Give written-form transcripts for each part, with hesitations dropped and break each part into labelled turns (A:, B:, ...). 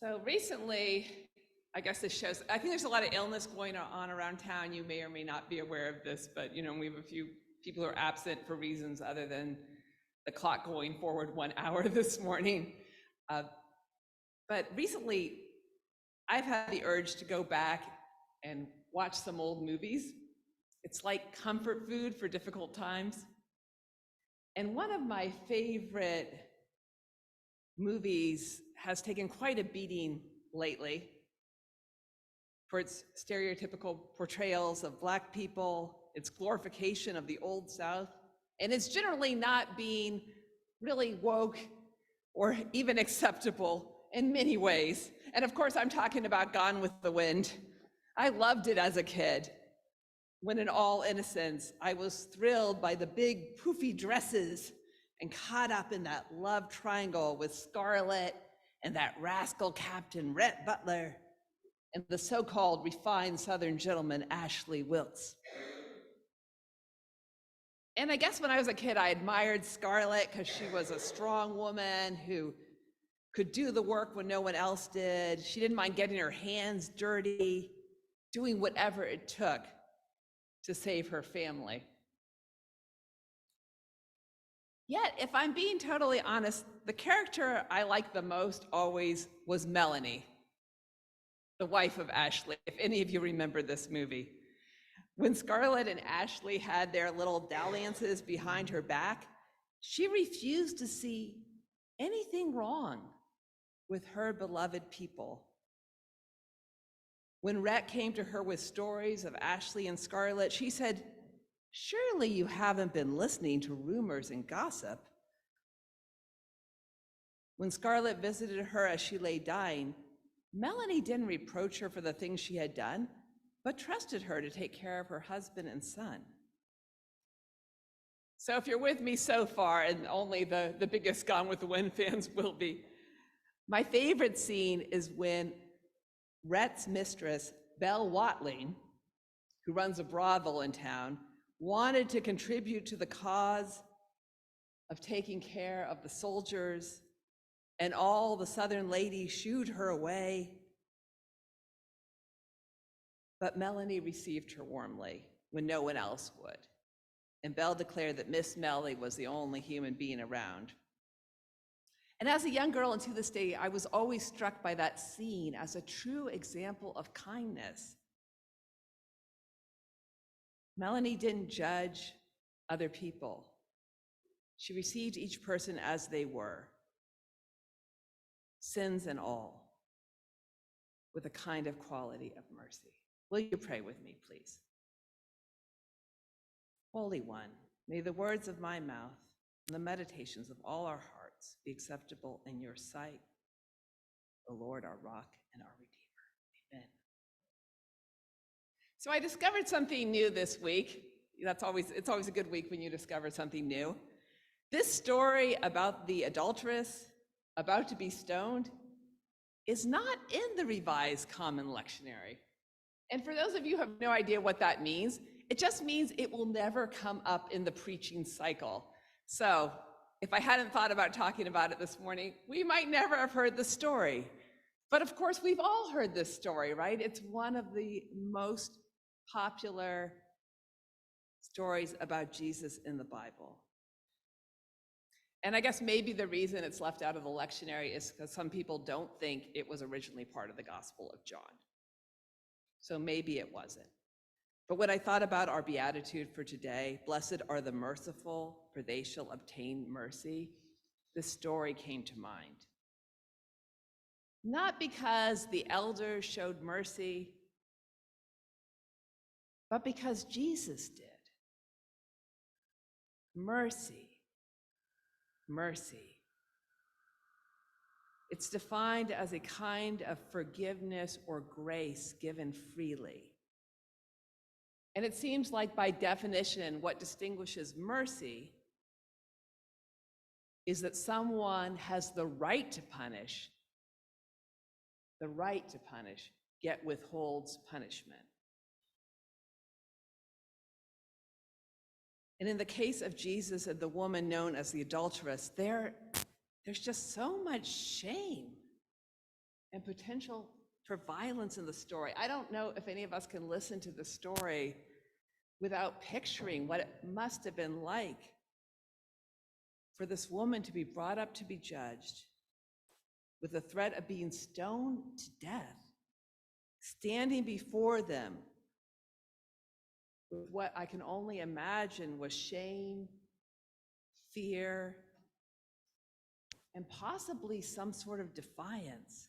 A: So recently, I guess this shows, I think there's a lot of illness going on around town. You may or may not be aware of this, but we have a few people who are absent for reasons other than the clock going forward 1 hour this morning. Uh, but recently, I've had the urge to go back and watch some old movies. It's like comfort food for difficult times. And one of my favorite movies has taken quite a beating lately for its stereotypical portrayals of Black people, its glorification of the Old South, and it's generally not being really woke or even acceptable in many ways. And of course, I'm talking about Gone with the Wind. I loved it as a kid, when in all innocence, I was thrilled by the big poofy dresses and caught up in that love triangle with Scarlett and that rascal Captain Rhett Butler and the so-called refined Southern gentleman, Ashley Wilkes. And I guess when I was a kid, I admired Scarlett because she was a strong woman who could do the work when no one else did. She didn't mind getting her hands dirty, doing whatever it took to save her family. Yet, if I'm being totally honest, the character I liked the most always was Melanie, the wife of Ashley, if any of you remember this movie. When Scarlett and Ashley had their little dalliances behind her back, she refused to see anything wrong with her beloved people. When Rhett came to her with stories of Ashley and Scarlett, she said, "Surely you haven't been listening to rumors and gossip." When Scarlett visited her as she lay dying, Melanie didn't reproach her for the things she had done, but trusted her to take care of her husband and son. So if you're with me so far, and only the biggest Gone with the Wind fans will be, my favorite scene is when Rhett's mistress, Belle Watling, who runs a brothel in town, wanted to contribute to the cause of taking care of the soldiers, and all the Southern ladies shooed her away. But Melanie received her warmly when no one else would. And Belle declared that Miss Mellie was the only human being around. And as a young girl, and to this day, I was always struck by that scene as a true example of kindness. Melanie didn't judge other people. She received each person as they were, sins and all, with a kind of quality of mercy. Will you pray with me, please? Holy One, may the words of my mouth and the meditations of all our hearts be acceptable in your sight, the Lord, our rock and our Redeemer. Amen. So I discovered something new this week. It's always a good week when you discover something new. This story about the adulteress about to be stoned is not in the Revised Common Lectionary. And for those of you who have no idea what that means, it just means it will never come up in the preaching cycle. So if I hadn't thought about talking about it this morning, we might never have heard the story. But of course, we've all heard this story, right? It's one of the most popular stories about Jesus in the Bible. And I guess maybe the reason it's left out of the lectionary is because some people don't think it was originally part of the Gospel of John. So maybe it wasn't. But when I thought about our beatitude for today, blessed are the merciful, for they shall obtain mercy, this story came to mind. Not because the elders showed mercy, but because Jesus did. Mercy, mercy. It's defined as a kind of forgiveness or grace given freely. And it seems like by definition, what distinguishes mercy is that someone has the right to punish, yet withholds punishment. And in the case of Jesus and the woman known as the adulteress, there's just so much shame and potential for violence in the story. I don't know if any of us can listen to the story without picturing what it must have been like for this woman to be brought up to be judged with the threat of being stoned to death, standing before them with what I can only imagine was shame, fear, and possibly some sort of defiance.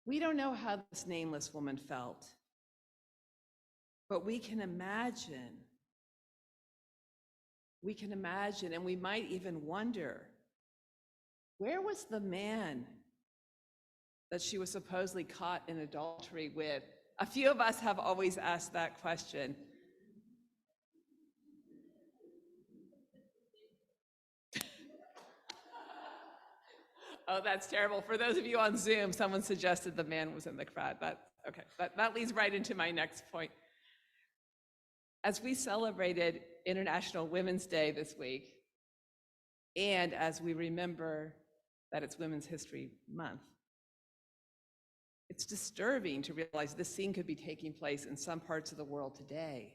A: We don't know how this nameless woman felt, but we can imagine, and we might even wonder, where was the man that she was supposedly caught in adultery with? A few of us have always asked that question. Oh, that's terrible. For those of you on Zoom, someone suggested the man was in the crowd. Okay, that leads right into my next point. As we celebrated International Women's Day this week, and as we remember that it's Women's History Month, it's disturbing to realize this scene could be taking place in some parts of the world today.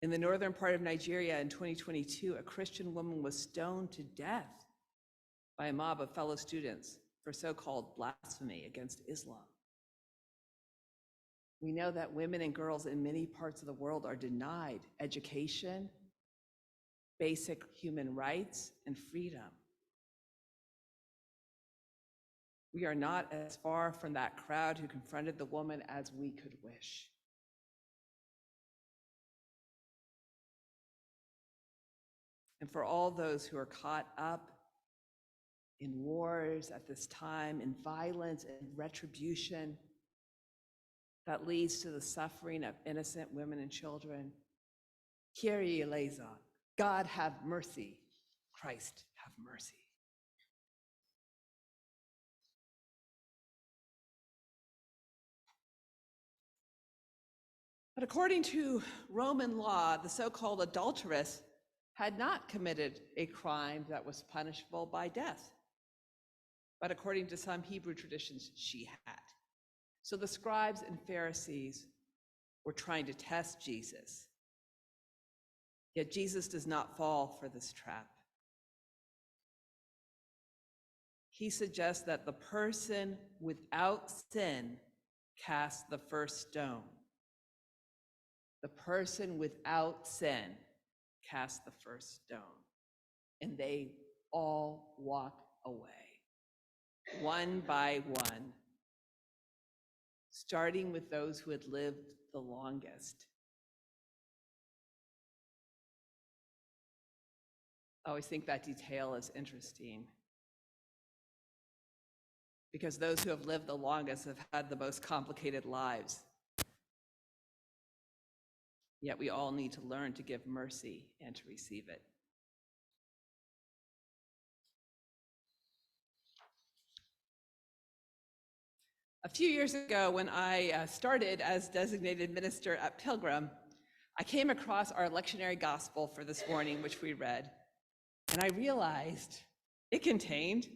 A: In the northern part of Nigeria in 2022, a Christian woman was stoned to death by a mob of fellow students for so-called blasphemy against Islam. We know that women and girls in many parts of the world are denied education, basic human rights, and freedom. We are not as far from that crowd who confronted the woman as we could wish. And for all those who are caught up in wars at this time, in violence and retribution that leads to the suffering of innocent women and children, Kyrie eleison, God have mercy, Christ have mercy. But according to Roman law, the so-called adulteress had not committed a crime that was punishable by death. But according to some Hebrew traditions, she had. So the scribes and Pharisees were trying to test Jesus. Yet Jesus does not fall for this trap. He suggests that the person without sin cast the first stone. The person without sin cast the first stone, and they all walk away, one by one, starting with those who had lived the longest. I always think that detail is interesting, because those who have lived the longest have had the most complicated lives. Yet we all need to learn to give mercy and to receive it. A few years ago, when I started as designated minister at Pilgrim, I came across our lectionary gospel for this morning, which we read, and I realized it contained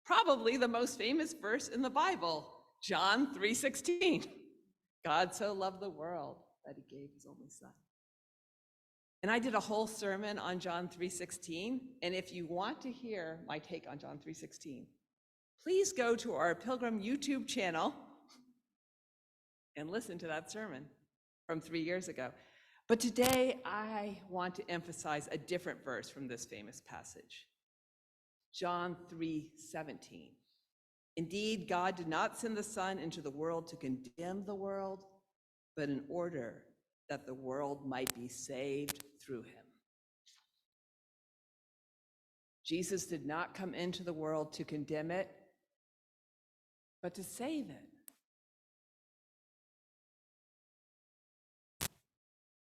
A: probably the most famous verse in the Bible, John 3:16. God so loved the world that he gave his only son. And I did a whole sermon on John 3:16, and if you want to hear my take on John 3:16, please go to our Pilgrim YouTube channel and listen to that sermon from 3 years ago. But today I want to emphasize a different verse from this famous passage, John 3:17. Indeed, God did not send the Son into the world to condemn the world, but in order that the world might be saved through him. Jesus did not come into the world to condemn it, but to save it.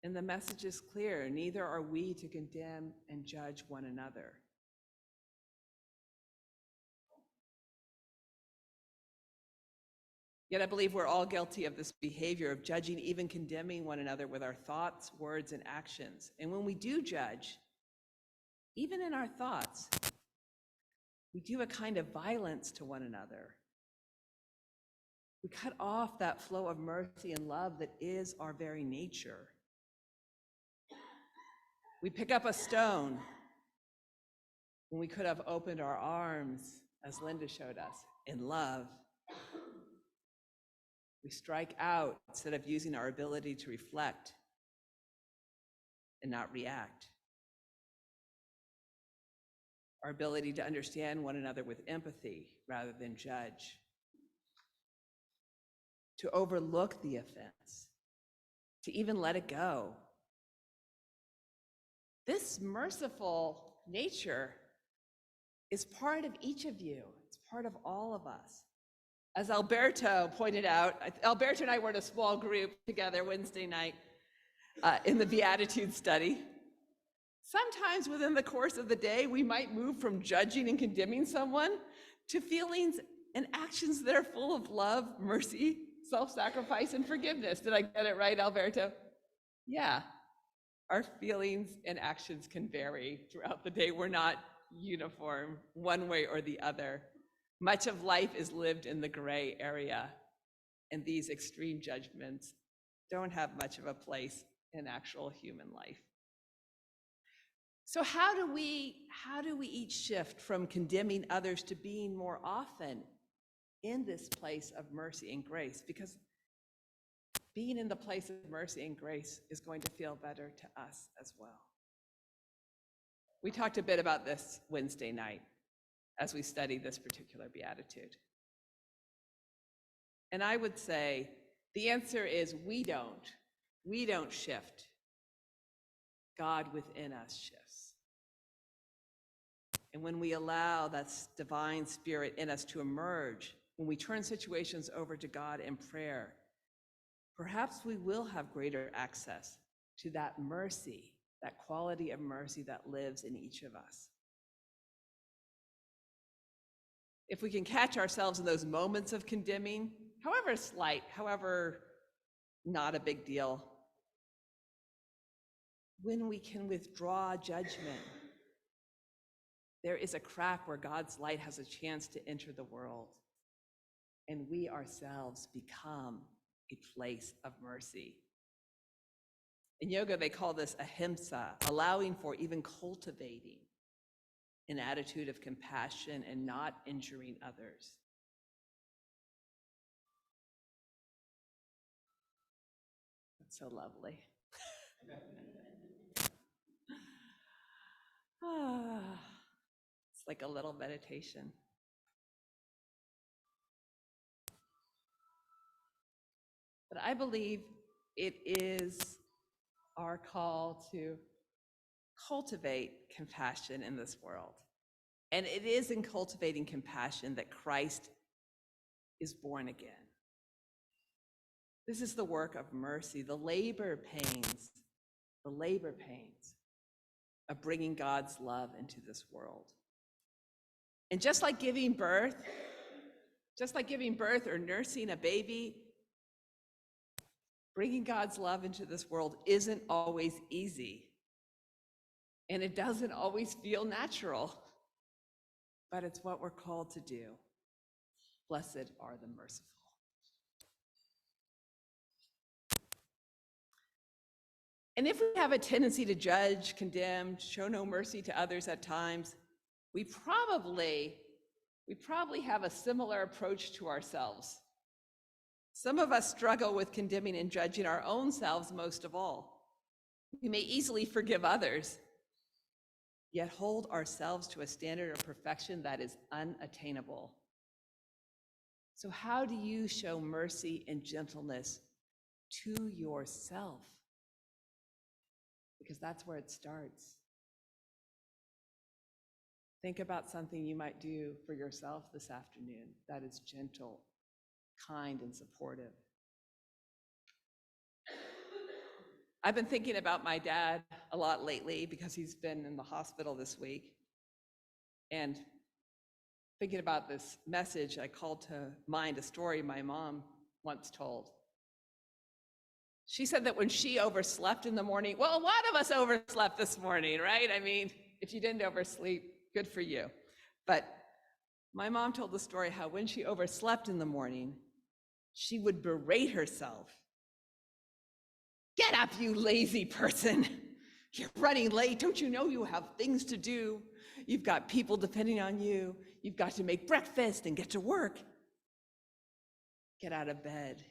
A: And the message is clear, neither are we to condemn and judge one another. Yet I believe we're all guilty of this behavior of judging, even condemning one another with our thoughts, words, and actions. And when we do judge, even in our thoughts, we do a kind of violence to one another. We cut off that flow of mercy and love that is our very nature. We pick up a stone when we could have opened our arms, as Linda showed us, in love. We strike out instead of using our ability to reflect and not react. Our ability to understand one another with empathy rather than judge. To overlook the offense, to even let it go. This merciful nature is part of each of you. It's part of all of us. As Alberto pointed out, Alberto and I were in a small group together Wednesday night in the Beatitude study. Sometimes within the course of the day, we might move from judging and condemning someone to feelings and actions that are full of love, mercy, self-sacrifice, and forgiveness. Did I get it right, Alberto? Yeah. Our feelings and actions can vary throughout the day. We're not uniform one way or the other. Much of life is lived in the gray area, and these extreme judgments don't have much of a place in actual human life. So how do we each shift from condemning others to being more often in this place of mercy and grace? Because being in the place of mercy and grace is going to feel better to us as well. We talked a bit about this Wednesday night as we studied this particular beatitude. And I would say the answer is we don't shift. God within us shifts. And when we allow that divine spirit in us to emerge, when we turn situations over to God in prayer, perhaps we will have greater access to that mercy, that quality of mercy that lives in each of us. If we can catch ourselves in those moments of condemning, however slight, however not a big deal, when we can withdraw judgment, there is a crack where God's light has a chance to enter the world, and we ourselves become a place of mercy. In yoga, they call this ahimsa, allowing for, even cultivating an attitude of compassion and not injuring others. That's so lovely. It's like a little meditation. But I believe it is our call to cultivate compassion in this world. And it is in cultivating compassion that Christ is born again. This is the work of mercy, the labor pains of bringing God's love into this world. And just like giving birth or nursing a baby, bringing God's love into this world isn't always easy. And it doesn't always feel natural, but it's what we're called to do. Blessed are the merciful. And if we have a tendency to judge, condemn, show no mercy to others at times, we probably have a similar approach to ourselves. Some of us struggle with condemning and judging our own selves most of all. We may easily forgive others, yet hold ourselves to a standard of perfection that is unattainable. So how do you show mercy and gentleness to yourself? Because that's where it starts. Think about something you might do for yourself this afternoon that is gentle, kind, and supportive. I've been thinking about my dad a lot lately because he's been in the hospital this week. And thinking about this message, I called to mind a story my mom once told. She said that when she overslept in the morning, well, a lot of us overslept this morning, right? I mean, if you didn't oversleep, good for you. But my mom told the story how when she overslept in the morning, she would berate herself. Get up, you lazy person. You're running late. Don't you know you have things to do? You've got people depending on you. You've got to make breakfast and get to work. Get out of bed.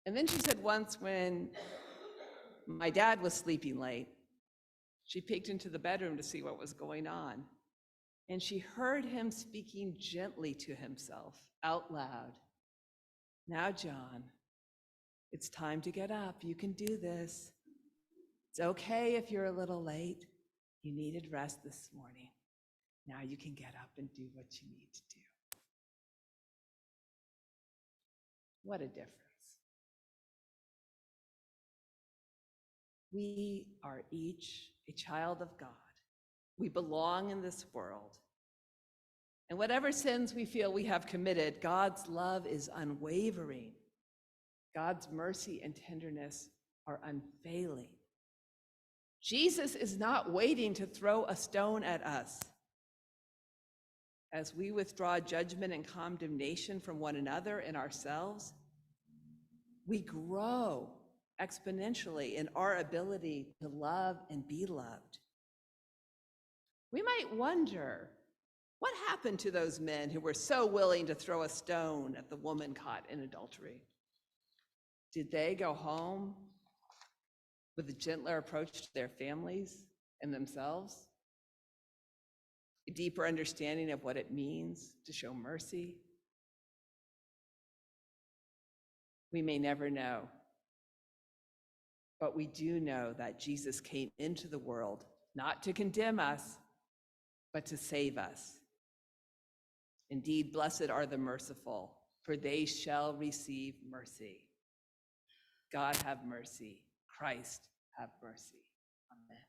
A: And then she said once when my dad was sleeping late, she peeked into the bedroom to see what was going on. And she heard him speaking gently to himself out loud. Now, John, it's time to get up. You can do this. It's okay if you're a little late. You needed rest this morning. Now you can get up and do what you need to do. What a difference. We are each a child of God. We belong in this world. And whatever sins we feel we have committed, God's love is unwavering. God's mercy and tenderness are unfailing. Jesus is not waiting to throw a stone at us. As we withdraw judgment and condemnation from one another and ourselves, we grow exponentially in our ability to love and be loved. We might wonder, what happened to those men who were so willing to throw a stone at the woman caught in adultery? Did they go home with a gentler approach to their families and themselves? A deeper understanding of what it means to show mercy? We may never know. But we do know that Jesus came into the world not to condemn us, but to save us. Indeed, blessed are the merciful, for they shall receive mercy. God have mercy. Christ have mercy. Amen.